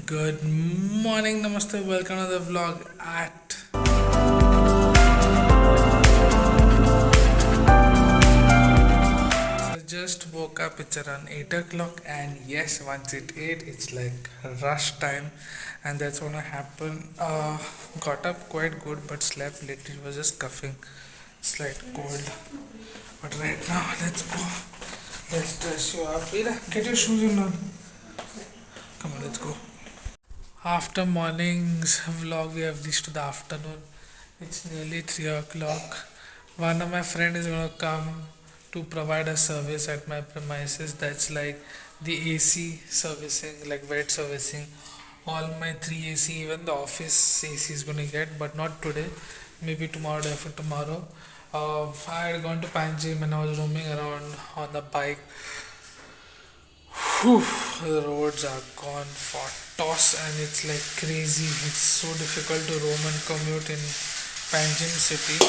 Good morning, namaste, welcome to the vlog at so just woke up, it's around 8 o'clock, and yes, once it 8 it's like rush time, and that's gonna happen. Got up quite good but slept late, it was just coughing, slight cold. But right now, let's go. Let's dress you up. Ira, get your shoes on. Come on, let's go. After morning's vlog, we have reached to the afternoon. It's nearly 3 o'clock. One of my friend is gonna come to provide a service at my premises. That's like the AC servicing, like wet servicing. All my three AC, even the office AC is gonna get, but not today. Maybe tomorrow, day after tomorrow. I had gone to Panjim and I was roaming around on the bike. Whew, the roads are gone for toss and it's like crazy. It's so difficult to roam and commute in Panjim city.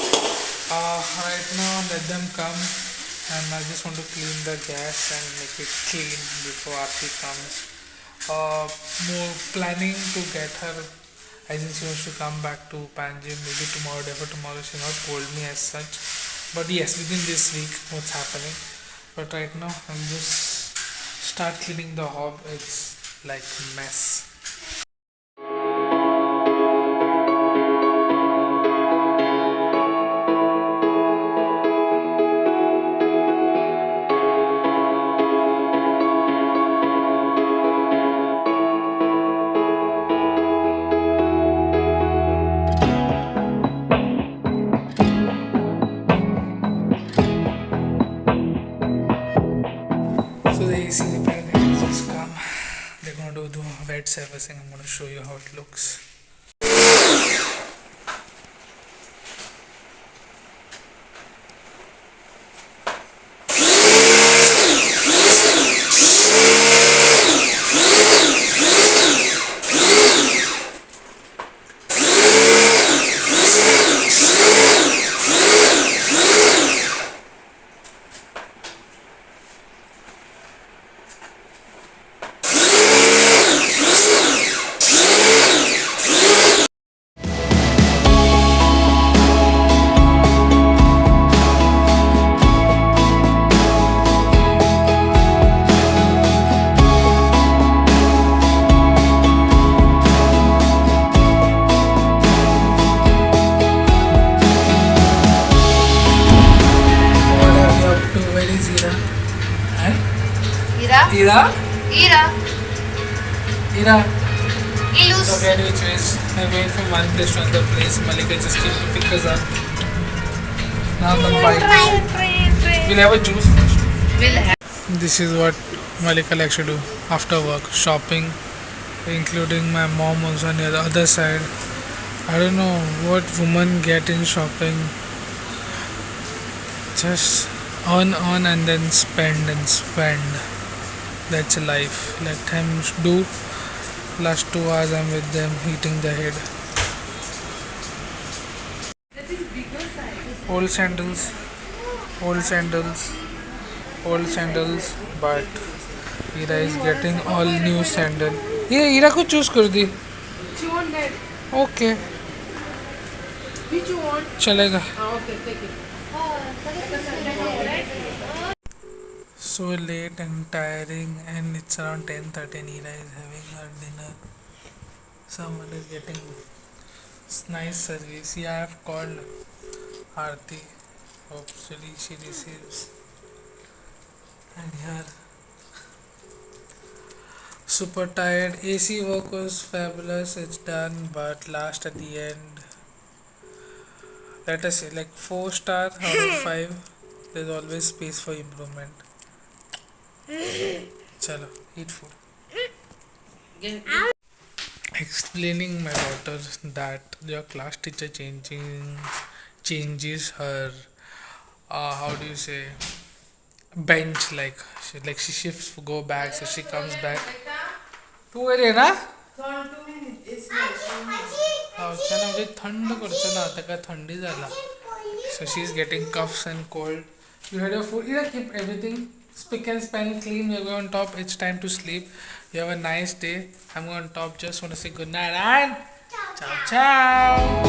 Right now, let them come and I just want to clean the gas and make it clean before Aarti comes. More planning to get her. I think she wants to come back to Panjim maybe tomorrow, day for tomorrow. She not told me as such. But yes, within this week, what's happening. But right now, I'm just start cleaning the hob. It's like mess. So the AC repair guys just come. They're gonna do the wet servicing. I'm gonna show you how it looks. What are you up to? Where is Ira? Ira? Ira? Ira? Ira? Ilus? Okay, anyways, I'm going from one place to another place. Malika just came to pick us up. Now the bike. We'll have a juice first. Will have. This is what Malika likes to do after work. Shopping, including my mom also on the other side. I don't know what women get in shopping. Just earn and then spend and spend. That's life. Let them do. Last 2 hours I'm with them eating the head. Old sandals, old sandals, old sandals, but Ira is getting all new sandal. ये ईरा को choose कर दी. Which you want that? Okay Which you want? चलेगा. Okay, take it. So late and tiring, and it's around 10:30 and Ira is having her dinner. Someone is getting nice service. Yeah, I have called Aarti. Hopefully she receives. And here, super tired. AC work was fabulous. It's done, but last at the end, let us say like 4 star out of 5. There's always space for improvement. Chalo, eat food. Explaining my daughter that your class teacher changes her how do you say bench, like she shifts go back, so she comes back. तू आहे ना अच्छा ना म्हणजे थंड करतो ना आता काय थंडी झाला. So she's getting coughs and cold. You had your food. Yeah, keep everything. Spick and span clean. You're going on top. It's time to sleep. You have a nice day. I'm going on top. Just want to say good night and ciao ciao.